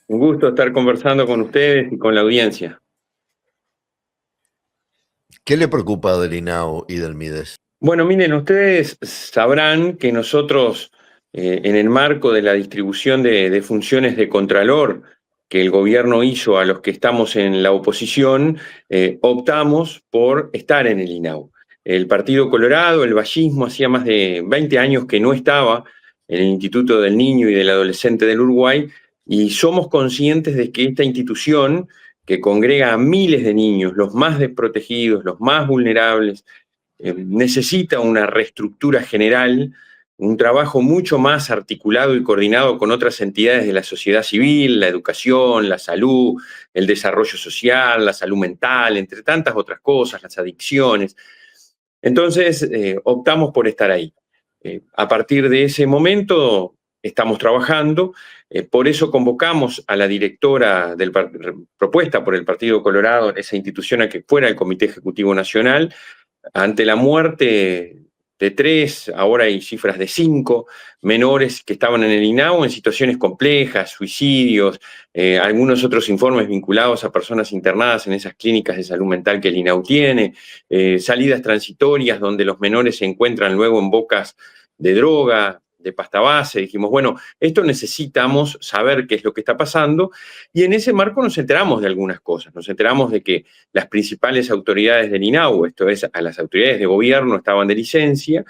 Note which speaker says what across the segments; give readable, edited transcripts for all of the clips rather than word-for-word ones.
Speaker 1: Un gusto estar conversando con ustedes y con la audiencia.
Speaker 2: ¿Qué le preocupa del INAO y del MIDES?
Speaker 1: Bueno, miren, ustedes sabrán que nosotros, en el marco de la distribución de funciones de contralor que el gobierno hizo a los que estamos en la oposición, optamos por estar en el INAU. El Partido Colorado, el vallismo, hacía más de 20 años que no estaba en el Instituto del Niño y del Adolescente del Uruguay, y somos conscientes de que esta institución, que congrega a miles de niños, los más desprotegidos, los más vulnerables, necesita una reestructura general, un trabajo mucho más articulado y coordinado con otras entidades de la sociedad civil, la educación, la salud, el desarrollo social, la salud mental, entre tantas otras cosas, las adicciones. Entonces, optamos por estar ahí. A partir de ese momento, estamos trabajando. Por eso convocamos a la directora propuesta por el Partido Colorado, esa institución, a que fuera el Comité Ejecutivo Nacional. Ante la muerte de 3, ahora hay cifras de 5 menores que estaban en el INAU en situaciones complejas, suicidios, algunos otros informes vinculados a personas internadas en esas clínicas de salud mental que el INAU tiene, salidas transitorias donde los menores se encuentran luego en bocas de droga, de pasta base. Dijimos, bueno, esto necesitamos saber qué es lo que está pasando, y en ese marco nos enteramos de algunas cosas. Nos enteramos de que las principales autoridades del INAU, esto es, a las autoridades de gobierno, estaban de licencia.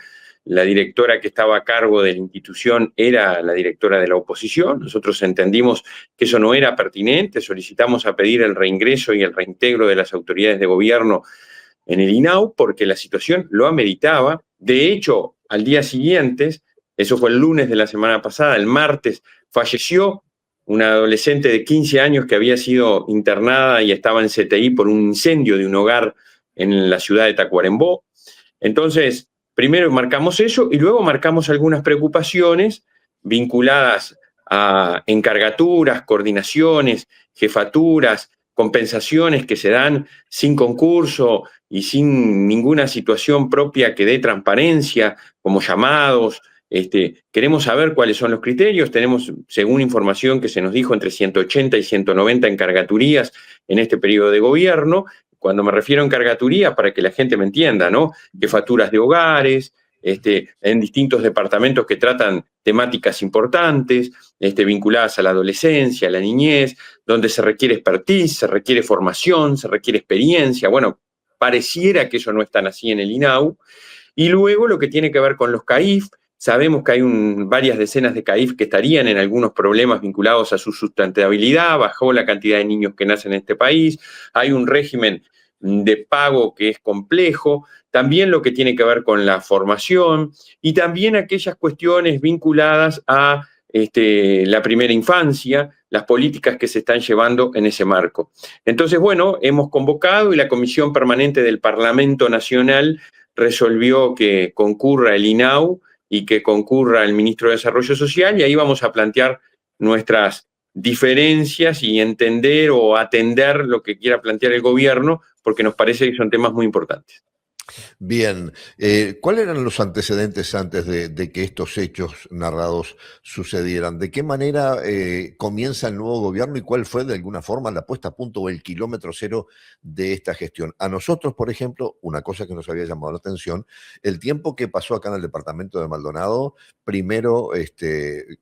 Speaker 1: La directora que estaba a cargo de la institución era la directora de la oposición. Nosotros entendimos que eso no era pertinente, solicitamos a pedir el reingreso y el reintegro de las autoridades de gobierno en el INAU porque la situación lo ameritaba. De hecho, al día siguiente, eso fue el lunes de la semana pasada, el martes, falleció una adolescente de 15 años que había sido internada y estaba en CTI por un incendio de un hogar en la ciudad de Tacuarembó. Entonces, primero marcamos eso y luego marcamos algunas preocupaciones vinculadas a encargaturas, coordinaciones, jefaturas, compensaciones que se dan sin concurso y sin ninguna situación propia que dé transparencia, como llamados. Queremos saber cuáles son los criterios. Tenemos, según información que se nos dijo, entre 180 y 190 encargaturías en este periodo de gobierno. Cuando me refiero a encargaturía, para que la gente me entienda, ¿no? Jefaturas de hogares, en distintos departamentos que tratan temáticas importantes, vinculadas a la adolescencia, a la niñez, donde se requiere expertise, se requiere formación, se requiere experiencia. Bueno, pareciera que eso no es tan así en el INAU. Y luego lo que tiene que ver con los CAIF. Sabemos que hay varias decenas de CAIF que estarían en algunos problemas vinculados a su sustentabilidad, bajó la cantidad de niños que nacen en este país, hay un régimen de pago que es complejo, también lo que tiene que ver con la formación y también aquellas cuestiones vinculadas a la primera infancia, las políticas que se están llevando en ese marco. Entonces, bueno, hemos convocado y la Comisión Permanente del Parlamento Nacional resolvió que concurra el INAU y que concurra el ministro de Desarrollo Social, y ahí vamos a plantear nuestras diferencias y entender o atender lo que quiera plantear el gobierno, porque nos parece que son temas muy importantes.
Speaker 2: Bien, ¿cuáles eran los antecedentes antes de que estos hechos narrados sucedieran? ¿De qué manera comienza el nuevo gobierno y cuál fue de alguna forma la puesta a punto o el kilómetro cero de esta gestión? A nosotros, por ejemplo, una cosa que nos había llamado la atención, el tiempo que pasó acá en el departamento de Maldonado, primero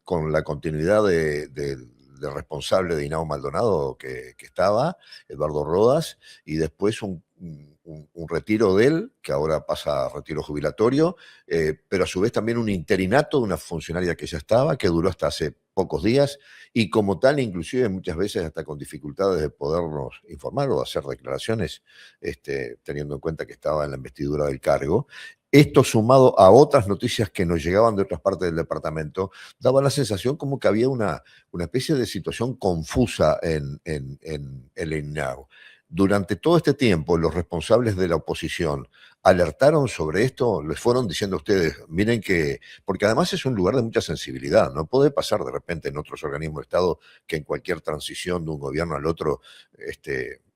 Speaker 2: con la continuidad del responsable de INAO Maldonado que estaba, Eduardo Rodas, y después un retiro de él, que ahora pasa a retiro jubilatorio, pero a su vez también un interinato de una funcionaria que ya estaba, que duró hasta hace pocos días, y como tal, inclusive muchas veces hasta con dificultades de podernos informar o hacer declaraciones, teniendo en cuenta que estaba en la investidura del cargo. Esto sumado a otras noticias que nos llegaban de otras partes del departamento, daba la sensación como que había una especie de situación confusa en el INAU. Durante todo este tiempo, los responsables de la oposición alertaron sobre esto, les fueron diciendo a ustedes, miren que, porque además es un lugar de mucha sensibilidad, no puede pasar de repente en otros organismos de Estado que en cualquier transición de un gobierno al otro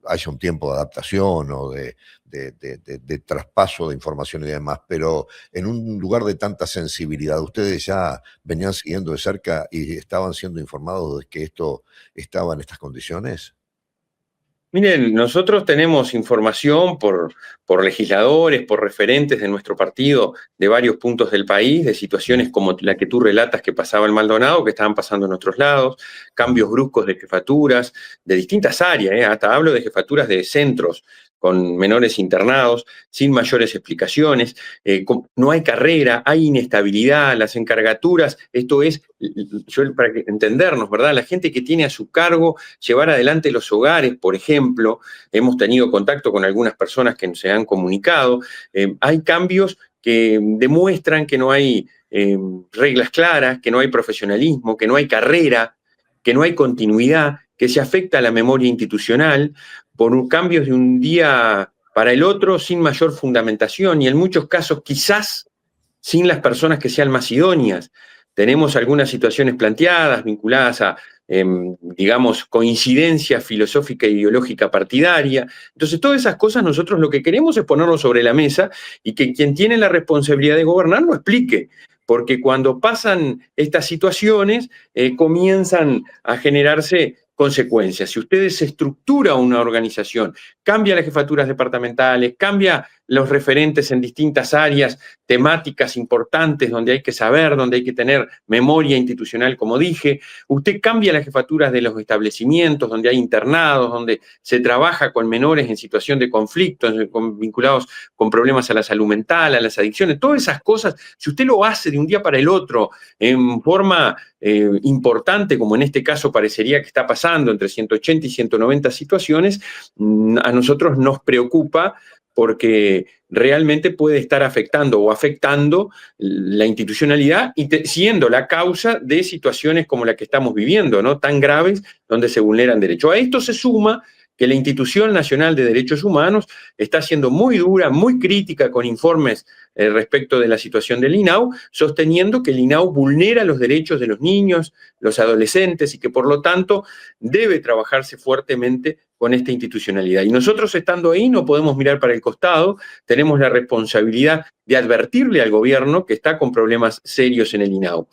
Speaker 2: haya un tiempo de adaptación o de traspaso de información y demás, pero en un lugar de tanta sensibilidad, ¿ustedes ya venían siguiendo de cerca y estaban siendo informados de que esto estaba en estas condiciones?
Speaker 1: Miren, nosotros tenemos información por legisladores, por referentes de nuestro partido de varios puntos del país, de situaciones como la que tú relatas que pasaba en Maldonado, que estaban pasando en otros lados, cambios bruscos de jefaturas, de distintas áreas, hasta hablo de jefaturas de centros con menores internados, sin mayores explicaciones, no hay carrera, hay inestabilidad, las encargaturas, esto es, para entendernos, ¿verdad? La gente que tiene a su cargo llevar adelante los hogares, por ejemplo, hemos tenido contacto con algunas personas que se han comunicado, hay cambios que demuestran que no hay reglas claras, que no hay profesionalismo, que no hay carrera, que no hay continuidad, que se afecta a la memoria institucional por cambios de un día para el otro sin mayor fundamentación y en muchos casos quizás sin las personas que sean más idóneas. Tenemos algunas situaciones planteadas vinculadas a, digamos, coincidencia filosófica e ideológica partidaria. Entonces, todas esas cosas nosotros lo que queremos es ponerlo sobre la mesa y que quien tiene la responsabilidad de gobernar lo explique. Porque cuando pasan estas situaciones, comienzan a generarse consecuencias. Si ustedes se estructura una organización, cambia las jefaturas departamentales, cambia los referentes en distintas áreas temáticas importantes donde hay que saber, donde hay que tener memoria institucional, como dije, usted cambia las jefaturas de los establecimientos, donde hay internados, donde se trabaja con menores en situación de conflicto, vinculados con problemas a la salud mental, a las adicciones, todas esas cosas, si usted lo hace de un día para el otro en forma importante, como en este caso parecería que está pasando, entre 180 y 190 situaciones, a nosotros nos preocupa porque realmente puede estar afectando o afectando la institucionalidad y siendo la causa de situaciones como la que estamos viviendo, ¿no? Tan graves, donde se vulneran derechos. A esto se suma que la Institución Nacional de Derechos Humanos está siendo muy dura, muy crítica con informes respecto de la situación del INAU, sosteniendo que el INAU vulnera los derechos de los niños, los adolescentes y que por lo tanto debe trabajarse fuertemente con esta institucionalidad. Y nosotros estando ahí no podemos mirar para el costado, tenemos la responsabilidad de advertirle al gobierno que está con problemas serios en el INAU.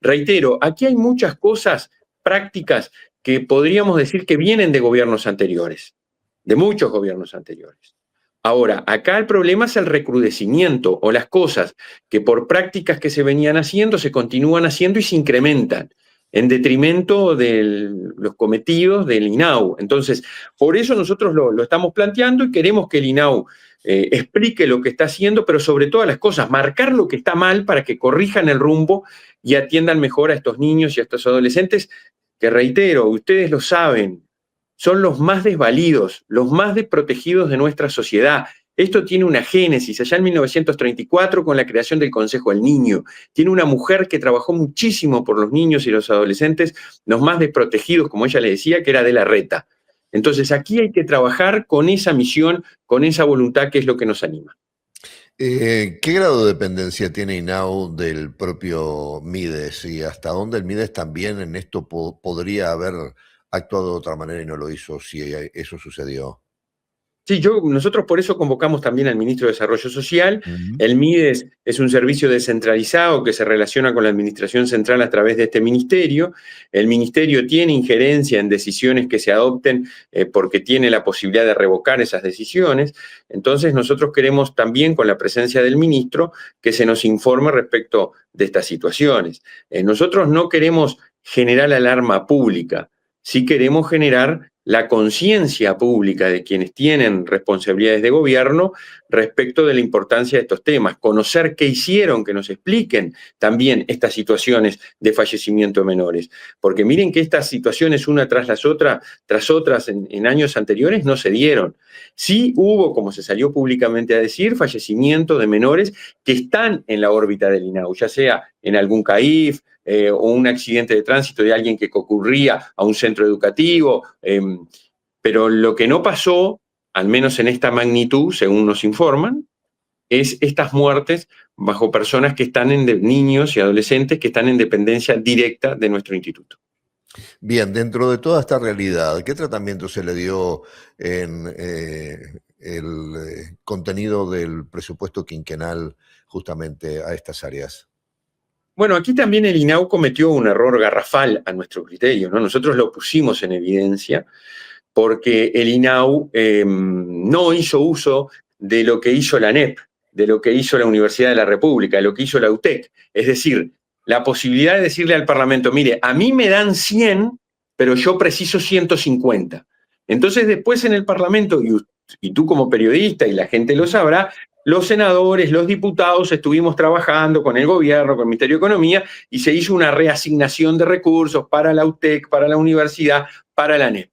Speaker 1: Reitero, aquí hay muchas cosas prácticas que podríamos decir que vienen de gobiernos anteriores, de muchos gobiernos anteriores. Ahora, acá el problema es el recrudecimiento o las cosas que por prácticas que se venían haciendo se continúan haciendo y se incrementan en detrimento de los cometidos del INAU. Entonces, por eso nosotros lo estamos planteando y queremos que el INAU explique lo que está haciendo, pero sobre todas las cosas, marcar lo que está mal para que corrijan el rumbo y atiendan mejor a estos niños y a estos adolescentes que, reitero, ustedes lo saben, son los más desvalidos, los más desprotegidos de nuestra sociedad. Esto tiene una génesis allá en 1934 con la creación del Consejo del Niño. Tiene una mujer que trabajó muchísimo por los niños y los adolescentes, los más desprotegidos, como ella le decía, que era de la Reta. Entonces aquí hay que trabajar con esa misión, con esa voluntad que es lo que nos anima.
Speaker 2: ¿Qué grado de dependencia tiene INAU del propio Mides y hasta dónde el Mides también en esto podría haber actuado de otra manera y no lo hizo si eso sucedió?
Speaker 1: Sí, nosotros por eso convocamos también al ministro de Desarrollo Social.
Speaker 2: Ujú.
Speaker 1: El MIDES es un servicio descentralizado que se relaciona con la administración central a través de este ministerio. El ministerio tiene injerencia en decisiones que se adopten porque tiene la posibilidad de revocar esas decisiones. Entonces nosotros queremos también, con la presencia del ministro, que se nos informe respecto de estas situaciones. Nosotros no queremos generar alarma pública, sí queremos generar la conciencia pública de quienes tienen responsabilidades de gobierno respecto de la importancia de estos temas, conocer qué hicieron, que nos expliquen también estas situaciones de fallecimiento de menores. Porque miren que estas situaciones una tras otras en años anteriores no se dieron. Sí hubo, como se salió públicamente a decir, fallecimiento de menores que están en la órbita del INAU, ya sea en algún CAIF, o un accidente de tránsito de alguien que concurría a un centro educativo, pero lo que no pasó, al menos en esta magnitud, según nos informan, es estas muertes bajo personas que están niños y adolescentes que están en dependencia directa de nuestro instituto.
Speaker 2: Bien, dentro de toda esta realidad, ¿qué tratamiento se le dio en el contenido del presupuesto quinquenal justamente a estas áreas?
Speaker 1: Bueno, aquí también el INAU cometió un error garrafal a nuestro criterio, ¿no? Nosotros lo pusimos en evidencia porque el INAU no hizo uso de lo que hizo la ANEP, de lo que hizo la Universidad de la República, de lo que hizo la UTEC. Es decir, la posibilidad de decirle al Parlamento, mire, a mí me dan 100, pero yo preciso 150. Entonces después en el Parlamento, y tú como periodista y la gente lo sabrá, los senadores, los diputados estuvimos trabajando con el gobierno, con el Ministerio de Economía, y se hizo una reasignación de recursos para la UTEC, para la universidad, para la ANEP.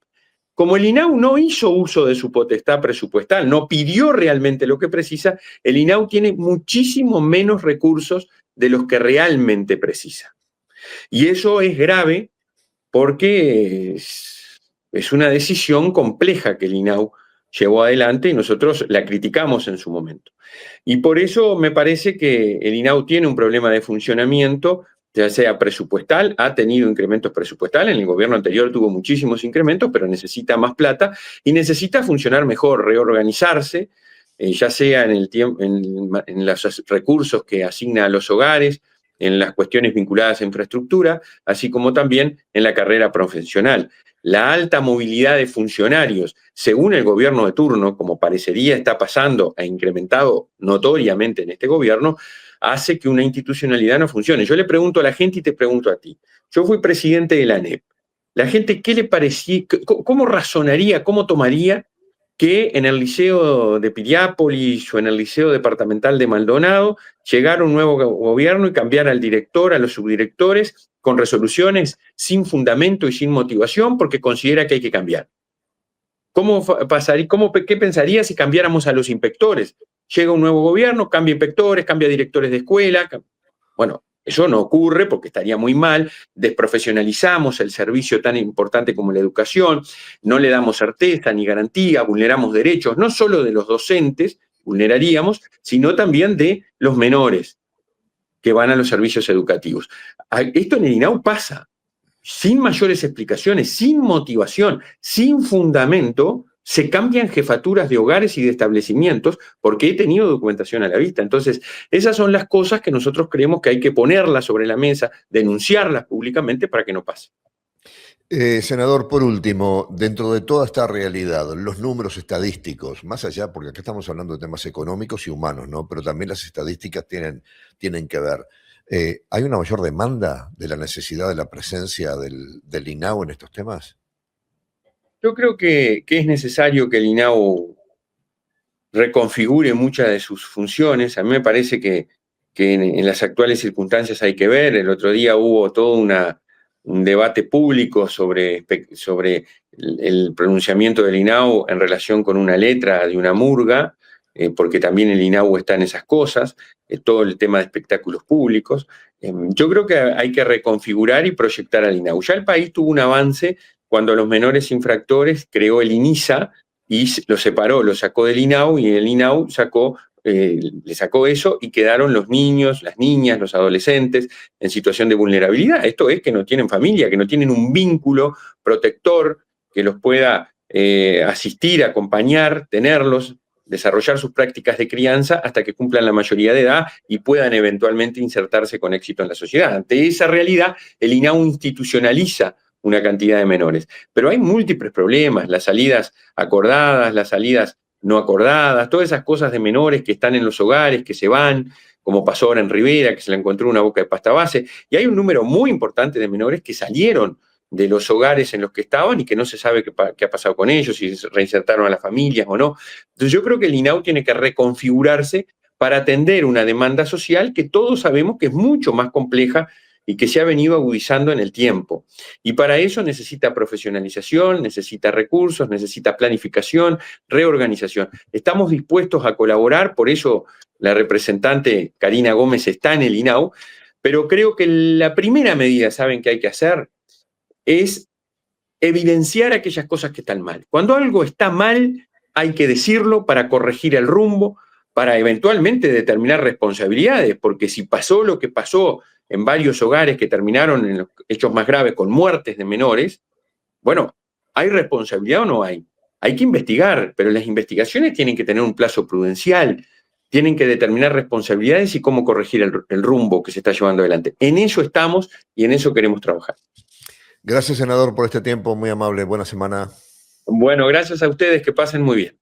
Speaker 1: Como el INAU no hizo uso de su potestad presupuestal, no pidió realmente lo que precisa, el INAU tiene muchísimo menos recursos de los que realmente precisa. Y eso es grave porque es una decisión compleja que el INAU llevó adelante y nosotros la criticamos en su momento. Y por eso me parece que el INAU tiene un problema de funcionamiento, ya sea presupuestal, ha tenido incrementos presupuestales, en el gobierno anterior tuvo muchísimos incrementos, pero necesita más plata y necesita funcionar mejor, reorganizarse, ya sea en, en los recursos que asigna a los hogares, en las cuestiones vinculadas a infraestructura, así como también en la carrera profesional. La alta movilidad de funcionarios, según el gobierno de turno, como parecería está pasando e incrementado notoriamente en este gobierno, hace que una institucionalidad no funcione. Yo le pregunto a la gente y te pregunto a ti. Yo fui presidente de la ANEP. La gente, ¿qué le parecía? ¿Cómo razonaría, cómo tomaría que en el liceo de Piriápolis o en el liceo departamental de Maldonado llegara un nuevo gobierno y cambiara al director, a los subdirectores, con resoluciones sin fundamento y sin motivación porque considera que hay que cambiar? ¿Cómo pasaría, qué pensaría si cambiáramos a los inspectores? Llega un nuevo gobierno, cambia inspectores, cambia directores de escuela. Bueno, eso no ocurre porque estaría muy mal, desprofesionalizamos el servicio tan importante como la educación, no le damos certeza ni garantía, vulneramos derechos, no solo de los docentes, vulneraríamos, sino también de los menores que van a los servicios educativos. Esto en el INAU pasa, sin mayores explicaciones, sin motivación, sin fundamento, se cambian jefaturas de hogares y de establecimientos porque he tenido documentación a la vista. Entonces, esas son las cosas que nosotros creemos que hay que ponerlas sobre la mesa, denunciarlas públicamente para que no pase.
Speaker 2: Senador, por último, dentro de toda esta realidad, los números estadísticos, más allá, porque acá estamos hablando de temas económicos y humanos, ¿no? Pero también las estadísticas tienen que ver. ¿Hay una mayor demanda de la necesidad de la presencia del INAU en estos temas?
Speaker 1: Yo creo que es necesario que el INAU reconfigure muchas de sus funciones. A mí me parece que en las actuales circunstancias hay que ver. El otro día hubo todo un debate público sobre el pronunciamiento del INAU en relación con una letra de una murga, porque también el INAU está en esas cosas, todo el tema de espectáculos públicos. Yo creo que hay que reconfigurar y proyectar al INAU. Ya el país tuvo un avance cuando los menores infractores creó el INISA y lo separó, lo sacó del INAU y el INAU le sacó eso y quedaron los niños, las niñas, los adolescentes en situación de vulnerabilidad. Esto es que no tienen familia, que no tienen un vínculo protector que los pueda asistir, acompañar, tenerlos, desarrollar sus prácticas de crianza hasta que cumplan la mayoría de edad y puedan eventualmente insertarse con éxito en la sociedad. Ante esa realidad, el INAU institucionaliza una cantidad de menores. Pero hay múltiples problemas, las salidas acordadas, las salidas no acordadas, todas esas cosas de menores que están en los hogares, que se van, como pasó ahora en Rivera, que se le encontró una boca de pasta base, y hay un número muy importante de menores que salieron de los hogares en los que estaban y que no se sabe qué ha pasado con ellos, si se reinsertaron a las familias o no. Entonces yo creo que el INAU tiene que reconfigurarse para atender una demanda social que todos sabemos que es mucho más compleja y que se ha venido agudizando en el tiempo. Y para eso necesita profesionalización, necesita recursos, necesita planificación, reorganización. Estamos dispuestos a colaborar, por eso la representante Karina Gómez está en el INAU, pero creo que la primera medida, ¿saben qué hay que hacer? Es evidenciar aquellas cosas que están mal. Cuando algo está mal, hay que decirlo para corregir el rumbo, para eventualmente determinar responsabilidades, porque si pasó lo que pasó en varios hogares que terminaron en los hechos más graves con muertes de menores, bueno, ¿hay responsabilidad o no hay? Hay que investigar, pero las investigaciones tienen que tener un plazo prudencial, tienen que determinar responsabilidades y cómo corregir el rumbo que se está llevando adelante. En eso estamos y en eso queremos trabajar.
Speaker 2: Gracias, senador, por este tiempo, muy amable. Buena semana.
Speaker 1: Bueno, gracias a ustedes, que pasen muy bien.